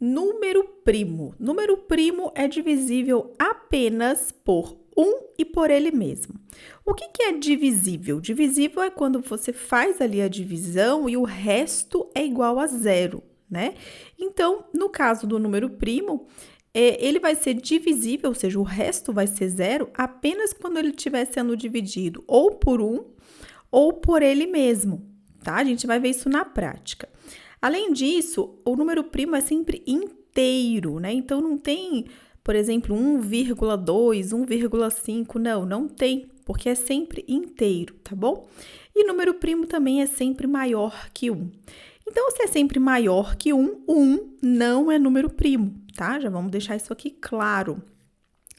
número primo. Número primo é divisível apenas por 1 e por ele mesmo. O que é divisível? Divisível é quando você faz ali a divisão e o resto é igual a zero, né? Então, no caso do número primo, ele vai ser divisível, ou seja, o resto vai ser zero, apenas quando ele estiver sendo dividido ou por 1 ou por ele mesmo, tá? A gente vai ver isso na prática. Além disso, o número primo é sempre inteiro, né? Então, não tem, por exemplo, 1,2, 1,5, não tem, porque é sempre inteiro, tá bom? E número primo também é sempre maior que 1. Então, se é sempre maior que 1, 1 não é número primo, tá? Já vamos deixar isso aqui claro.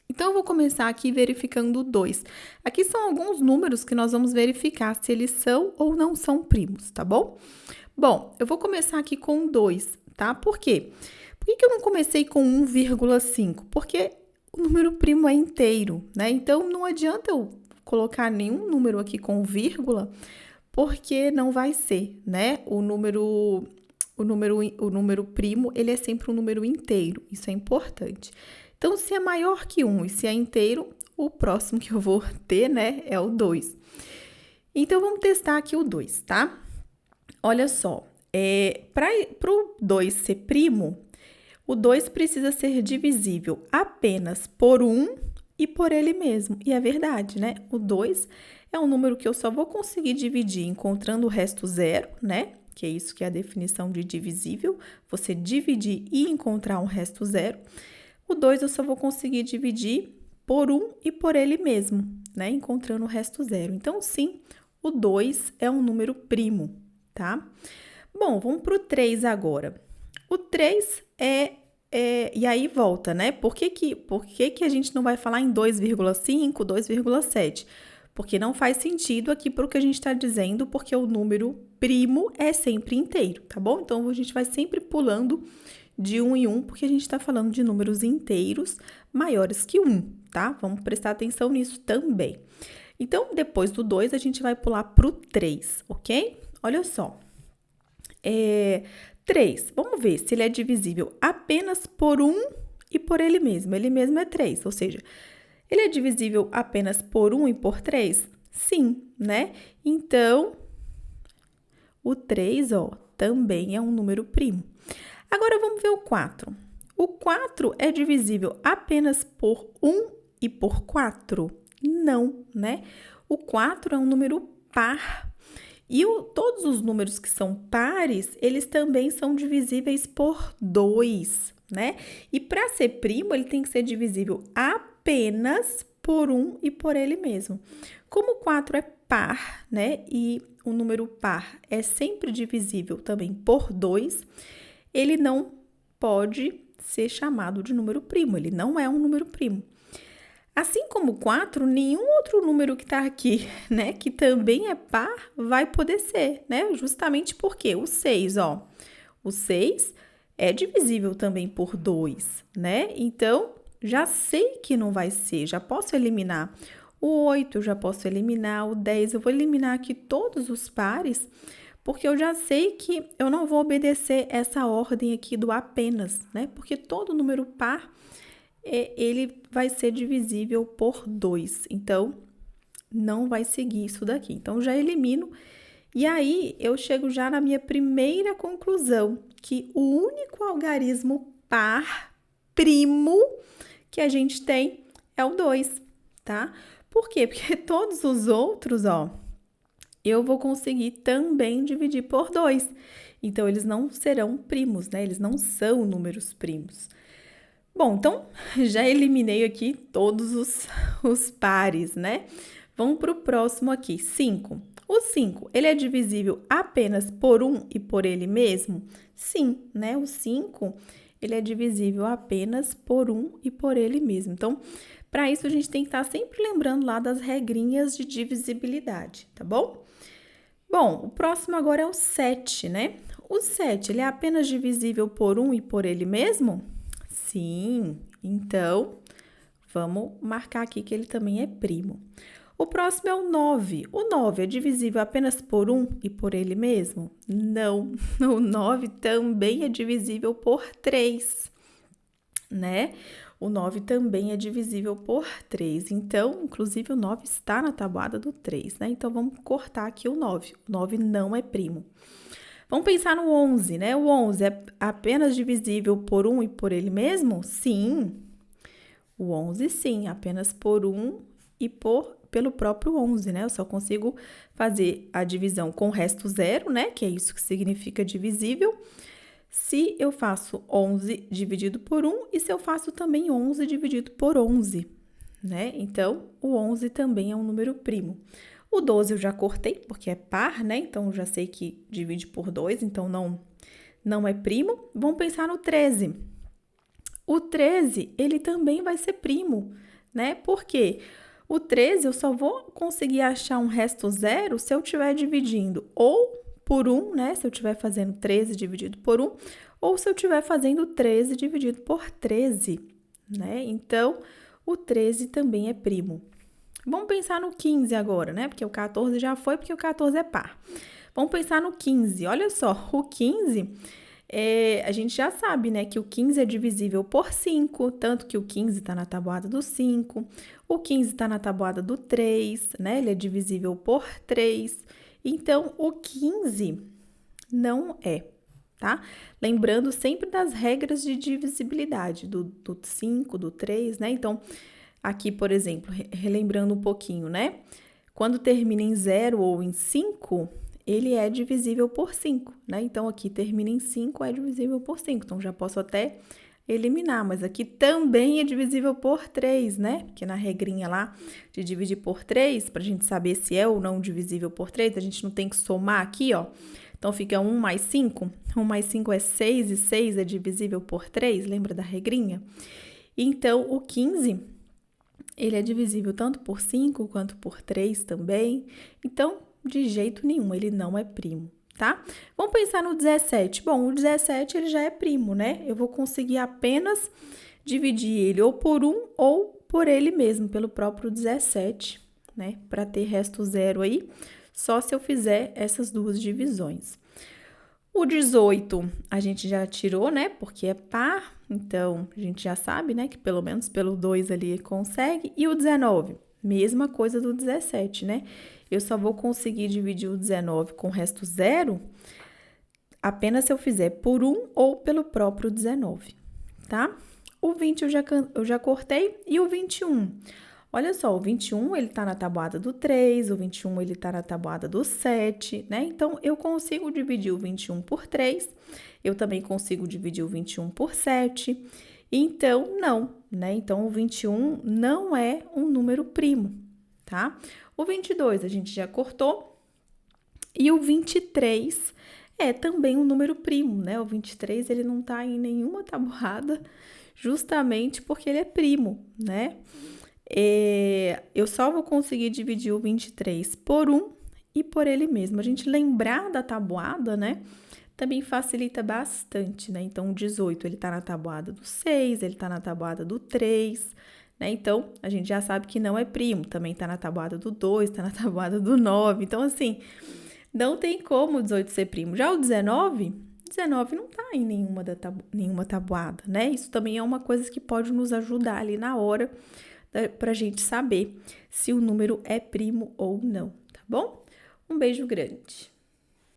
Então, eu vou começar aqui verificando o 2. Aqui são alguns números que nós vamos verificar se eles são ou não são primos, tá bom? Bom, eu vou começar aqui com 2, tá? Por quê? Por que eu não comecei com 1,5? Porque o número primo é inteiro, né? Então, não adianta eu colocar nenhum número aqui com vírgula, porque não vai ser, né? O número primo, ele é sempre um número inteiro, isso é importante. Então, se é maior que 1 e se é inteiro, o próximo que eu vou ter, né, é o 2. Então, vamos testar aqui o 2, tá? Olha só, para o 2 ser primo, o 2 precisa ser divisível apenas por 1 e por ele mesmo. E é verdade, né? O 2 é um número que eu só vou conseguir dividir encontrando o resto zero, né? Que é isso que é a definição de divisível, você dividir e encontrar um resto zero. O 2 eu só vou conseguir dividir por 1 e por ele mesmo, né? Encontrando o resto zero. Então, sim, o 2 é um número primo, tá? Bom, vamos para o 3 agora. O 3 e aí volta, né? Por que a gente não vai falar em 2,5, 2,7? Porque não faz sentido aqui para o que a gente está dizendo, porque o número primo é sempre inteiro, tá bom? Então, a gente vai sempre pulando de 1 em 1, porque a gente está falando de números inteiros maiores que 1, tá? Vamos prestar atenção nisso também. Então, depois do 2, a gente vai pular para o 3, ok? Olha só. 3, vamos ver se ele é divisível apenas por 1 e por ele mesmo. Ele mesmo é 3, ou seja, ele é divisível apenas por 1 e por 3? Sim, né? Então, o 3, ó, também é um número primo. Agora, vamos ver o 4. O 4 é divisível apenas por 1 e por 4? Não, né? O 4 é um número par. E todos os números que são pares, eles também são divisíveis por 2, né? E para ser primo, ele tem que ser divisível apenas por 1 e por ele mesmo. Como o 4 é par, né? E o número par é sempre divisível também por 2, ele não pode ser chamado de número primo, ele não é um número primo. Assim como o 4, nenhum outro número que está aqui, né, que também é par, vai poder ser, né? Justamente porque o 6, ó, o 6 é divisível também por 2, né? Então, já sei que não vai ser, já posso eliminar o 8, já posso eliminar o 10, eu vou eliminar aqui todos os pares, porque eu já sei que eu não vou obedecer essa ordem aqui do apenas, né? Porque todo número par, ele vai ser divisível por 2, então, não vai seguir isso daqui. Então, já elimino, e aí eu chego já na minha primeira conclusão, que o único algarismo par primo que a gente tem é o 2, tá? Por quê? Porque todos os outros, ó, eu vou conseguir também dividir por 2. Então, eles não serão primos, né? Eles não são números primos. Bom, então, já eliminei aqui todos os pares, né? Vamos para o próximo aqui, 5. O 5, ele é divisível apenas por 1 e por ele mesmo? Sim, né? O 5, ele é divisível apenas por 1 e por ele mesmo. Então, para isso, a gente tem que estar sempre lembrando lá das regrinhas de divisibilidade, tá bom? Bom, o próximo agora é o 7, né? O 7, ele é apenas divisível por 1 e por ele mesmo? Sim, então, vamos marcar aqui que ele também é primo. O próximo é o 9. O 9 é divisível apenas por 1 e por ele mesmo? Não. O 9 também é divisível por 3, né? O 9 também é divisível por 3. Então, inclusive, o 9 está na tabuada do 3, né? Então, vamos cortar aqui o 9. O 9 não é primo. Vamos pensar no 11, né? O 11 é apenas divisível por 1 e por ele mesmo? Sim. O 11, sim, apenas por 1 e pelo próprio 11, né? Eu só consigo fazer a divisão com resto zero, né? Que é isso que significa divisível. Se eu faço 11 dividido por 1 e se eu faço também 11 dividido por 11, né? Então, o 11 também é um número primo. O 12 eu já cortei, porque é par, né? Então, eu já sei que divide por 2, então não é primo. Vamos pensar no 13. O 13, ele também vai ser primo, né? Por quê? O 13 eu só vou conseguir achar um resto zero se eu estiver dividindo ou por 1, né? Se eu estiver fazendo 13 dividido por 1, ou se eu estiver fazendo 13 dividido por 13, né? Então, o 13 também é primo. Vamos pensar no 15 agora, né? Porque o 14 já foi, porque o 14 é par. Vamos pensar no 15. Olha só, o 15, a gente já sabe, né? Que o 15 é divisível por 5, tanto que o 15 está na tabuada do 5. O 15 está na tabuada do 3, né? Ele é divisível por 3. Então, o 15 não é, tá? Lembrando sempre das regras de divisibilidade, do 5, do 3, né? Então, aqui, por exemplo, relembrando um pouquinho, né? Quando termina em 0 ou em 5, ele é divisível por 5, né? Então, aqui termina em 5, é divisível por 5. Então, já posso até eliminar, mas aqui também é divisível por 3, né? Porque na regrinha lá de dividir por 3, para a gente saber se é ou não divisível por 3, a gente não tem que somar aqui, ó. Então, fica 1 mais 5. 1 mais 5 é 6 e 6 é divisível por 3, lembra da regrinha? Então, o 15, ele é divisível tanto por 5 quanto por 3 também. Então, de jeito nenhum, ele não é primo, tá? Vamos pensar no 17. Bom, o 17 ele já é primo, né? Eu vou conseguir apenas dividir ele ou por 1 ou por ele mesmo, pelo próprio 17, né? Para ter resto zero aí, só se eu fizer essas duas divisões. O 18 a gente já tirou, né? Porque é par, então a gente já sabe, né? Que pelo menos pelo 2 ali consegue. E o 19, mesma coisa do 17, né? Eu só vou conseguir dividir o 19 com o resto zero apenas se eu fizer por 1 ou pelo próprio 19, tá? O 20 eu já cortei. E o 21? Olha só, o 21 ele tá na tabuada do 3, o 21 ele tá na tabuada do 7, né? Então, eu consigo dividir o 21 por 3, eu também consigo dividir o 21 por 7, então, não, né? Então, o 21 não é um número primo, tá? O 22 a gente já cortou, e o 23 é também um número primo, né? O 23 ele não tá em nenhuma tabuada, justamente porque ele é primo, né? Eu só vou conseguir dividir o 23 por 1 e por ele mesmo. A gente lembrar da tabuada, né? Também facilita bastante, né? Então, o 18, ele tá na tabuada do 6, ele tá na tabuada do 3, né? Então, a gente já sabe que não é primo. Também tá na tabuada do 2, tá na tabuada do 9. Então, assim, não tem como o 18 ser primo. Já o 19 não tá em nenhuma tabuada, né? Isso também é uma coisa que pode nos ajudar ali na hora para a gente saber se o número é primo ou não, tá bom? Um beijo grande.